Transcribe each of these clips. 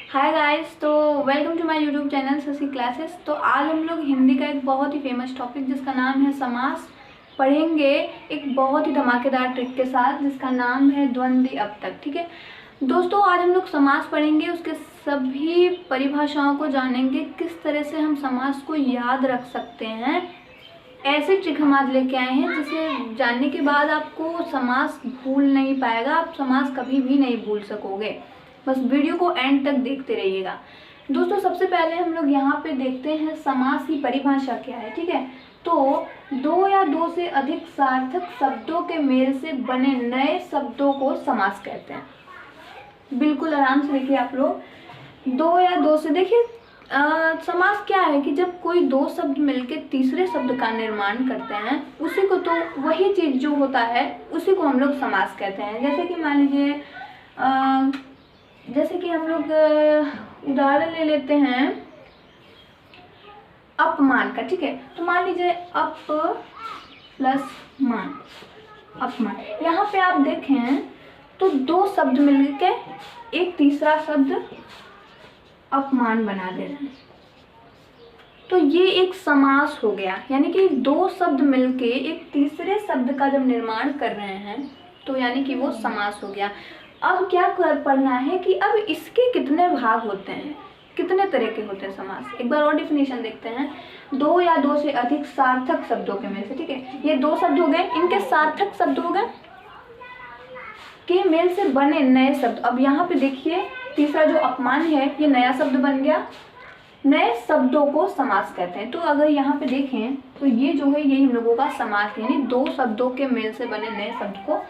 हाय guys, तो welcome to my YouTube channel Shashi classes. तो आज हम लोग हिंदी का एक बहुत ही फेमस टॉपिक जिसका नाम है समास पढ़ेंगे, एक बहुत ही धमाकेदार ट्रिक के साथ जिसका नाम है द्वंद्वी अब तक। ठीक है दोस्तों, आज हम लोग समास पढ़ेंगे, उसके सभी परिभाषाओं को जानेंगे, किस तरह से हम समास को याद रख सकते हैं। ऐसे ट्रिक हम आज लेके आए हैं जिसे जानने के बाद आपको समास भूल नहीं पाएगा, आप समास कभी भी नहीं भूल सकोगे। बस वीडियो को एंड तक देखते रहिएगा। दोस्तों, सबसे पहले हम लोग यहाँ पे देखते हैं समास की परिभाषा क्या है। ठीक है, तो दो या दो से अधिक सार्थक शब्दों के मेल से बने नए शब्दों को समास कहते हैं। बिल्कुल आराम से देखिए आप लोग, दो या दो से, देखिए समास क्या है कि जब कोई दो शब्द मिलके तीसरे शब्द का निर्माण करते हैं, उसी को, तो वही चीज जो होता है उसी को हम लोग समास कहते हैं। जैसे कि मान लीजिए जैसे कि हम लोग उदाहरण ले लेते हैं अपमान का। ठीक है, तो मान लीजिए अप प्लस मान, अपमान। यहाँ पे आप देखें तो दो शब्द मिलके एक तीसरा शब्द अपमान बना दे रहे हैं, तो ये एक समास हो गया। यानी कि दो शब्द मिलके एक तीसरे शब्द का जब निर्माण कर रहे हैं तो यानी कि वो समास हो गया। अब क्या पढ़ना है कि अब इसके कितने भाग होते हैं, कितने तरह के होते हैं समास। एक बार और डिफिनेशन देखते हैं, दो या दो से अधिक सार्थक शब्दों के मेल से। ठीक है, ये दो शब्द हो गए, इनके सार्थक शब्द हो गए के मेल से बने नए शब्द। अब यहाँ पे देखिए तीसरा जो अपमान है ये नया शब्द बन गया, नए शब्दों को समास कहते हैं। तो अगर यहाँ पे देखें तो ये जो है यही हम लोगों का समास है, यानी दो शब्दों के मेल से बने नए शब्द को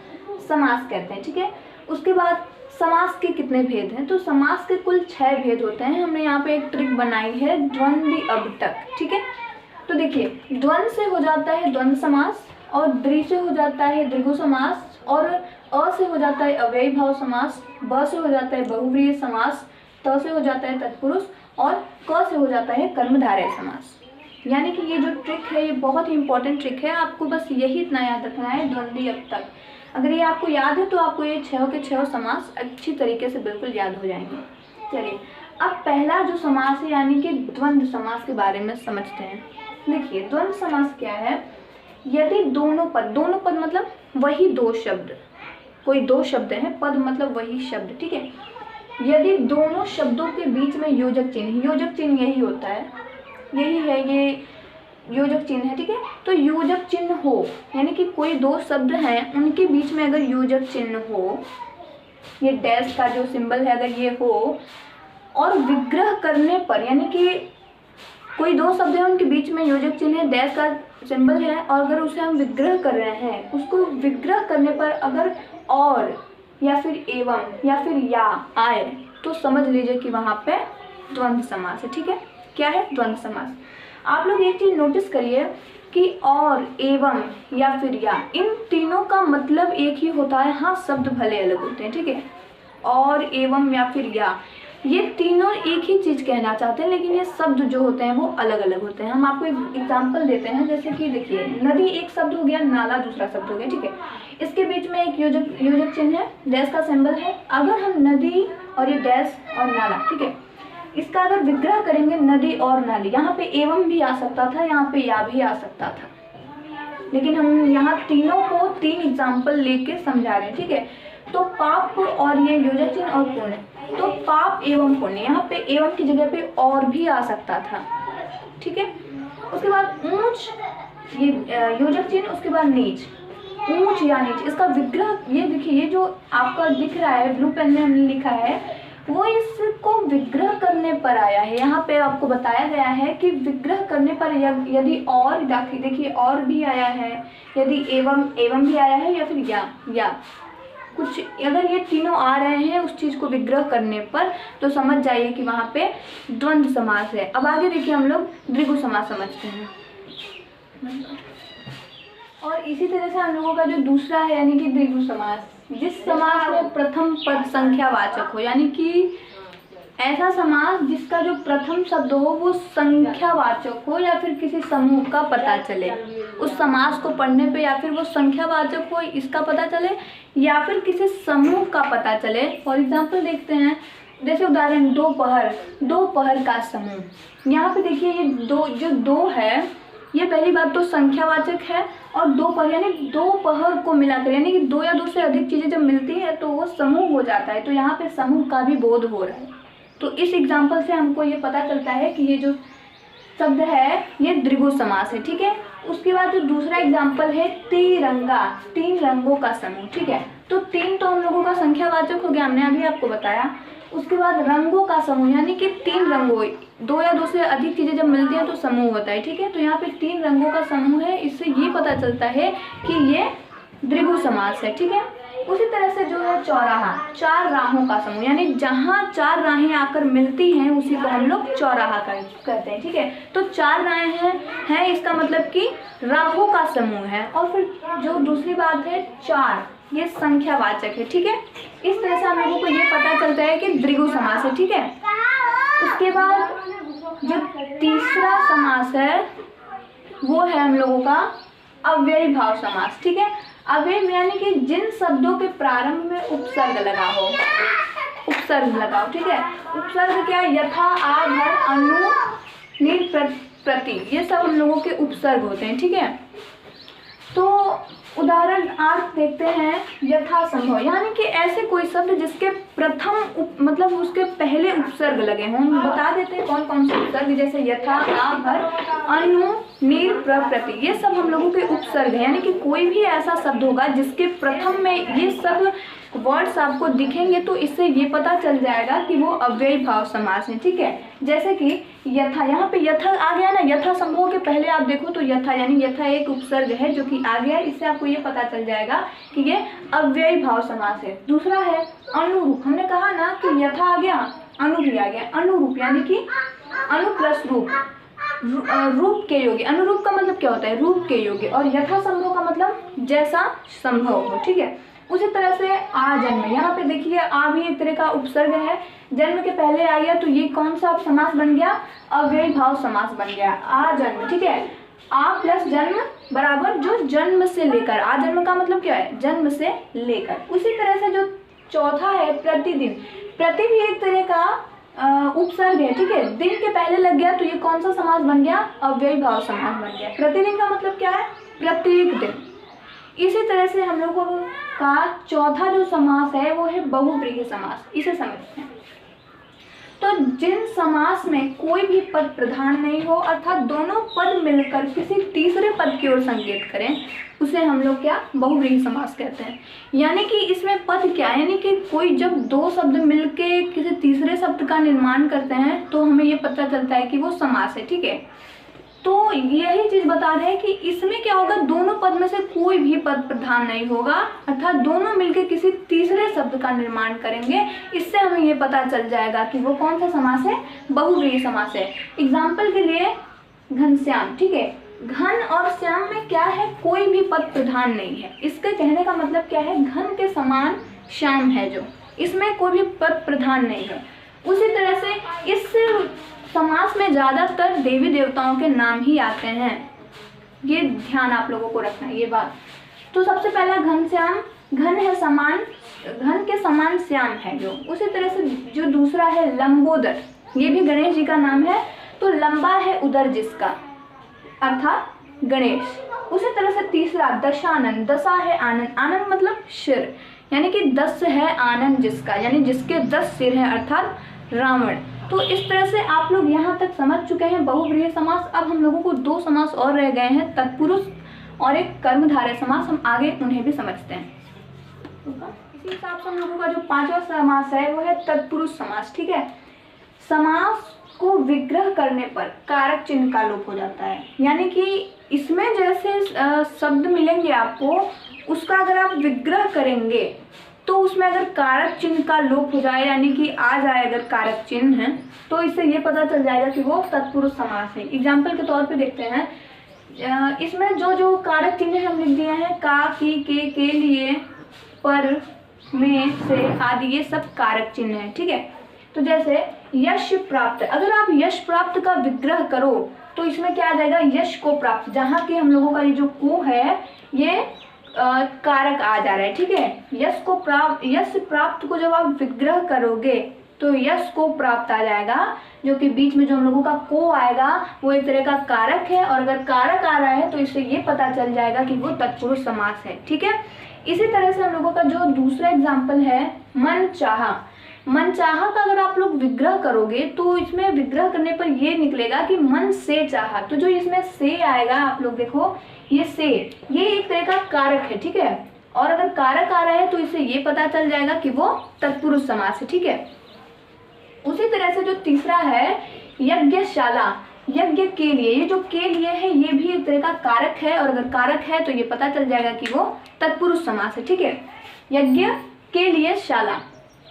समास कहते हैं। ठीक है, उसके बाद समास के कितने भेद हैं, तो समास के कुल 6 भेद होते हैं। हमने यहाँ पे एक ट्रिक बनाई है द्वंद्वी अब तक। ठीक है, तो देखिए द्वंद्व से हो जाता है द्वंद्व समास, और द्वि से हो जाता है द्विगु समास, और अ से हो जाता है अव्ययी भाव समास, ब से हो जाता है बहुव्रीहि समास, त से हो जाता है तत्पुरुष, और क से हो जाता है कर्मधारय समास। यानी कि ये जो ट्रिक है ये बहुत ही इंपॉर्टेंट ट्रिक है, आपको बस यही इतना याद रखना है, द्वंद्वी अब तक। अगर ये आपको याद है तो आपको ये 6 के 6 समास अच्छी तरीके से बिल्कुल याद हो जाएंगे। चलिए अब पहला जो समास है यानी कि द्वंद्व समास के बारे में समझते हैं। देखिए द्वंद्व समास क्या है, यदि दोनों पद मतलब वही दो शब्द, कोई दो शब्द हैं, पद मतलब वही शब्द। ठीक है, यदि दोनों शब्दों के बीच में योजक चिन्ह यही होता है, यही है, ये योजक चिन्ह है। ठीक है, तो योजक चिन्ह हो, यानी कि कोई दो शब्द हैं उनके बीच में अगर योजक चिन्ह हो, ये डैश का जो सिंबल है अगर ये हो, और विग्रह करने पर, यानी कि कोई दो शब्द है उनके बीच में योजक चिन्ह है, डैश का सिंबल है, और अगर उसे हम विग्रह कर रहे हैं, उसको विग्रह करने पर अगर और या फिर एवं या फिर या आए तो समझ लीजिए कि वहां पे द्वंद्व समास है। ठीक है, क्या है द्वंद्व समास। आप लोग एक चीज नोटिस करिए कि और, एवं या फिर या, इन तीनों का मतलब एक ही होता है। हाँ, शब्द भले अलग होते हैं। ठीक है, और, एवं या फिर या, ये तीनों एक ही चीज कहना चाहते हैं, लेकिन ये शब्द जो होते हैं वो अलग अलग होते हैं। हम आपको एक एग्जाम्पल देते हैं, जैसे कि देखिए नदी एक शब्द हो गया, नाला दूसरा शब्द हो गया। ठीक है, इसके बीच में एक योजक चिन्ह है, डैश का सिंबल है। अगर हम नदी और ये डैश और नाला, ठीक है, इसका अगर विग्रह करेंगे नदी और नाली, यहाँ पे एवं भी आ सकता था, यहाँ पे या भी आ सकता था, लेकिन हम यहाँ तीनों को 3 एग्जाम्पल लेके समझा रहे हैं। ठीक है, तो पाप और ये योजक चिन्ह और पुण्य, तो पाप एवं पुण्य, यहाँ पे एवं की जगह पे और भी आ सकता था। ठीक है, उसके बाद ऊंच, ये योजक चिन्ह, उसके बाद नीच, ऊंच या नीच, इसका विग्रह, ये देखिए ये जो आपका दिख रहा है ब्लू पेन में हमने लिखा है वो इसको विग्रह करने पर आया है। यहाँ पे आपको बताया गया है कि विग्रह करने पर यदि और, देखिए और भी आया है, यदि एवं भी आया है, या फिर या कुछ, अगर ये तीनों आ रहे हैं उस चीज को विग्रह करने पर, तो समझ जाइए कि वहां पे द्वंद्व समास है। अब आगे देखिए हम लोग द्विगु समास समझते हैं, और इसी तरह से हम लोगों का जो दूसरा है यानी कि द्विगु समास, जिस समास में प्रथम पद संख्यावाचक हो, यानी कि ऐसा समास जिसका जो प्रथम शब्द हो वो संख्यावाचक हो, या फिर किसी समूह का पता चले, उस समास को पढ़ने पे या फिर वो संख्यावाचक हो इसका पता चले, या फिर किसी समूह का पता चले। फॉर एग्जाम्पल देखते हैं जैसे उदाहरण दोपहर, दोपहर का समूह। यहाँ पे देखिए ये दो है, ये पहली बात तो संख्यावाचक है, और दोपहर यानी दोपहर को मिलाकर, यानी कि दो या दो से अधिक चीज़ें जब मिलती है तो वो समूह हो जाता है। तो यहाँ पे समूह का भी बोध हो रहा है। तो इस एग्जाम्पल से हमको ये पता चलता है कि ये जो शब्द है ये द्विगु समास है, ठीक है। उसके बाद जो दूसरा एग्जाम्पल है तिरंगा, तीन रंगों का समूह, ठीक है। तो तीन तो हम लोगों का संख्यावाचक हो गया, हमने अभी आपको बताया। उसके बाद रंगों का समूह, यानी कि तीन रंगों, दो या दो से अधिक चीज़ें जब मिलती हैं तो समूह होता है, ठीक है। तो यहाँ पे तीन रंगों का समूह है, इससे ये पता चलता है कि ये द्विगु समास है, ठीक है। उसी तरह से जो है चौराहा, चार राहों का समूह, यानी जहाँ चार राहें आकर मिलती हैं उसी को हम लोग चौराहा कहते हैं, ठीक है। तो चार राहें हैं इसका मतलब कि राहों का समूह है। और फिर जो दूसरी बात है चार, ये संख्यावाचक है, ठीक है। इस तरह से हम लोगों को ये पता चलता है कि द्विगु समास है, ठीक है। उसके बाद जो तीसरा समास है वो है हम लोगों का अव्ययी भाव समास, ठीक है। अव्यय यानी कि जिन शब्दों के प्रारंभ में उपसर्ग लगा हो, उपसर्ग लगाओ, ठीक है। उपसर्ग क्या, यथा, आ, भर, अनु, नीर, प्रति, ये सब हम लोगों के उपसर्ग होते हैं, ठीक है। तो उदाहरण आठ देखते हैं, यथा संभव, यानी कि ऐसे कोई शब्द जिसके प्रथम मतलब उसके पहले उपसर्ग लगे हों। हम बता देते हैं कौन कौन से उपसर्ग, जैसे यथा, आ, भर, अनु, नीर, प्रति, ये सब हम लोगों के उपसर्ग हैं। यानी कि कोई भी ऐसा शब्द होगा जिसके प्रथम में ये सब वर्ड्स आपको दिखेंगे तो इससे ये पता चल जाएगा कि वो अव्ययी भाव समास है, ठीक है। जैसे कि यथा, यहाँ पे यथा आ गया ना, यथा संभव के पहले आप देखो तो यथा, यानी यथा एक उपसर्ग है जो कि आ गया, इससे आपको ये पता चल जाएगा कि ये अव्ययी भाव समास है। दूसरा है अनुरूप, हमने कहा ना कि यथा आ गया, अनु भी आ गया। अनुरूप यानी कि अनु प्लस रूप, रूप के योग्य। अनुरूप का मतलब क्या होता है, रूप के योग्य। और यथा संभव का मतलब जैसा संभव हो, ठीक है। उसी तरह से आ जन्म, यहाँ पे देखिए आ भी एक तरह का उपसर्ग है, जन्म के पहले आ गया तो ये कौन सा समास बन गया, अव्ययी भाव समास बन गया, आ जन्म, ठीक है। आ प्लस जन्म बराबर जो जन्म से लेकर, आ जन्म का मतलब क्या है, जन्म से लेकर। उसी तरह से जो चौथा है प्रतिदिन, प्रति भी एक तरह का उपसर्ग है, ठीक है। दिन के पहले लग गया तो ये कौन सा समास बन गया, अव्ययी भाव समास बन गया। प्रतिदिन का मतलब क्या है, प्रत्येक दिन। इसी तरह से हम लोगों का चौथा जो समास है वो है बहुव्रीहि समास, इसे समझते हैं। तो जिन समास में कोई भी पद प्रधान नहीं हो, अर्थात दोनों पद मिलकर किसी तीसरे पद की ओर संकेत करें, उसे हम लोग क्या, बहुव्रीहि समास कहते हैं। यानी कि इसमें पद क्या है, यानी कि कोई जब दो शब्द मिलके किसी तीसरे शब्द का निर्माण करते हैं तो हमें ये पता चलता है कि वो समास है, ठीक है। तो यही चीज बता रहे हैं कि इसमें क्या होगा, दोनों पद में से कोई भी पद प्रधान नहीं होगा, अर्थात दोनों मिलकर किसी तीसरे शब्द का निर्माण करेंगे। इससे हमें ये पता चल जाएगा कि वो कौन सा समास है, बहुव्रीहि समास है। एग्जाम्पल के लिए घनश्याम, ठीक है। घन और श्याम में क्या है, कोई भी पद प्रधान नहीं है। इसके कहने का मतलब क्या है, घन के समान श्याम है जो, इसमें कोई भी पद प्रधान नहीं है। उसी तरह से इस समास में ज़्यादातर देवी देवताओं के नाम ही आते हैं, ये ध्यान आप लोगों को रखना है ये बात। तो सबसे पहला घनश्याम, घन है समान, घन के समान श्याम है जो। उसी तरह से जो दूसरा है लंबोदर, ये भी गणेश जी का नाम है, तो लंबा है उदर जिसका, अर्थात गणेश। उसी तरह से तीसरा दशानन, दशा है आनंद, आनंद मतलब सिर, यानी कि 10 है आनंद जिसका, यानी जिसके 10 सिर हैं, अर्थात रावण। तो इस तरह से आप लोग यहाँ तक समझ चुके हैं बहुव्रीहि समास। अब हम लोगों को दो समास और रह गए हैं, तत्पुरुष और एक कर्मधारय समास, हम आगे उन्हें भी समझते हैं। इसी हिसाब से हम लोगों का जो पांचवा समास है वो है तत्पुरुष समास, ठीक है। समास को विग्रह करने पर कारक चिन्ह का लोप हो जाता है, यानी कि इसमें जैसे शब्द मिलेंगे आपको, उसका अगर आप विग्रह करेंगे तो उसमें अगर कारक चिन्ह का लोप हो जाए, यानी कि आ जाए अगर कारक चिन्ह है, तो इससे ये पता चल जाएगा कि वो तत्पुरुष समास है। एग्जाम्पल के तौर पे देखते हैं, इसमें जो जो कारक चिन्ह हम लिख दिए हैं, का, के लिए, पर, में, से आदि, ये सब कारक चिन्ह है, ठीक है। तो जैसे यश प्राप्त, अगर आप यश प्राप्त का विग्रह करो तो इसमें क्या आ जाएगा, यश को प्राप्त, जहाँ की हम लोगों का ये जो को है ये कारक आ जा रहा है, ठीक है। यश प्राप्त को जब आप विग्रह करोगे तो यश को प्राप्त आ जाएगा, जो कि बीच में जो हम लोगों का को आएगा वो एक तरह का कारक है, और अगर कारक आ रहा है तो इससे ये पता चल जाएगा कि वो तत्पुरुष समास है। ठीक है, इसी तरह से हम लोगों का जो दूसरा एग्जाम्पल है मन चाहा। मन चाहा का अगर आप लोग विग्रह करोगे तो इसमें विग्रह करने पर ये निकलेगा कि मन से चाहा। तो जो इसमें से आएगा, आप लोग देखो ये से, ये एक तरह का कारक है। ठीक है, और अगर कारक आ रहा है तो इससे ये पता चल जाएगा कि वो तत्पुरुष समास है। ठीक है, उसी तरह से जो तीसरा है यज्ञशाला, यज्ञ के लिए, ये जो के लिए है ये भी एक तरह का कारक है, और अगर कारक है तो ये पता चल जाएगा कि वो तत्पुरुष समास है। ठीक है, यज्ञ के लिए शाला।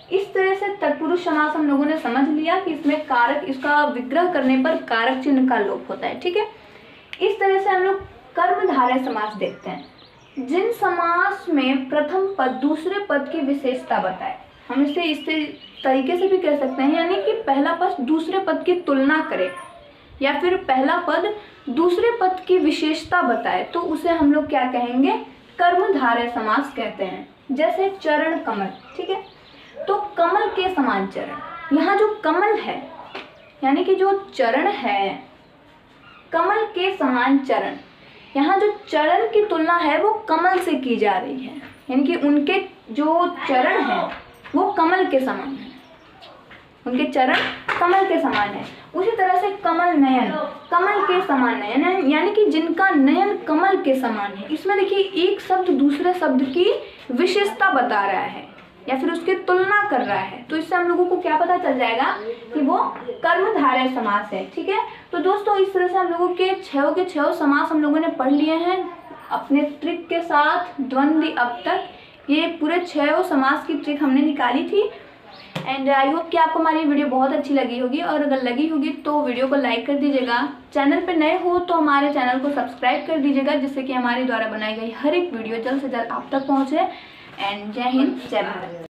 इस तरह से तत्पुरुष समास हम लोगों ने समझ लिया कि इसमें कारक, इसका विग्रह करने पर कारक चिन्ह का लोप होता है। ठीक है, इस तरह से हम लोग कर्मधारय समास देखते हैं। जिन समास में प्रथम पद दूसरे पद की विशेषता बताए, हम इसे इस तरीके से भी कह सकते हैं, यानी कि पहला पद दूसरे पद की तुलना करे या फिर पहला पद दूसरे पद की विशेषता बताए, तो उसे हम लोग क्या कहेंगे, कर्मधारय समास कहते हैं। जैसे चरण कमल। ठीक है, तो कमल के समान चरण, यहाँ जो कमल है यानी कि जो चरण है, कमल के समान चरण, यहाँ जो चरण की तुलना है वो कमल से की जा रही है, यानी कि उनके जो चरण है वो कमल के समान है, उनके चरण कमल के समान है। उसी तरह से कमल नयन, कमल के समान नयन है, यानी कि जिनका नयन कमल के समान है। इसमें देखिए एक शब्द दूसरे शब्द की विशेषता बता रहा है या फिर उसकी तुलना कर रहा है, तो इससे हम लोगों को क्या पता चल जाएगा कि वो कर्मधारय समास है। ठीक है, तो दोस्तों इस तरह से हम लोगों के छह समास हम लोगों ने पढ़ लिए हैं अपने ट्रिक के साथ। द्वंद्व अब तक ये पूरे 6 समास की ट्रिक हमने निकाली थी, एंड आई होप कि आपको हमारी वीडियो बहुत अच्छी लगी होगी, और अगर लगी होगी तो वीडियो को लाइक कर दीजिएगा। चैनल पर नए हो तो हमारे चैनल को सब्सक्राइब कर दीजिएगा, जिससे कि हमारे द्वारा बनाई गई हर एक वीडियो जल्द से जल्द आप तक पहुँचे। एंड जय हिंद, जय भारत।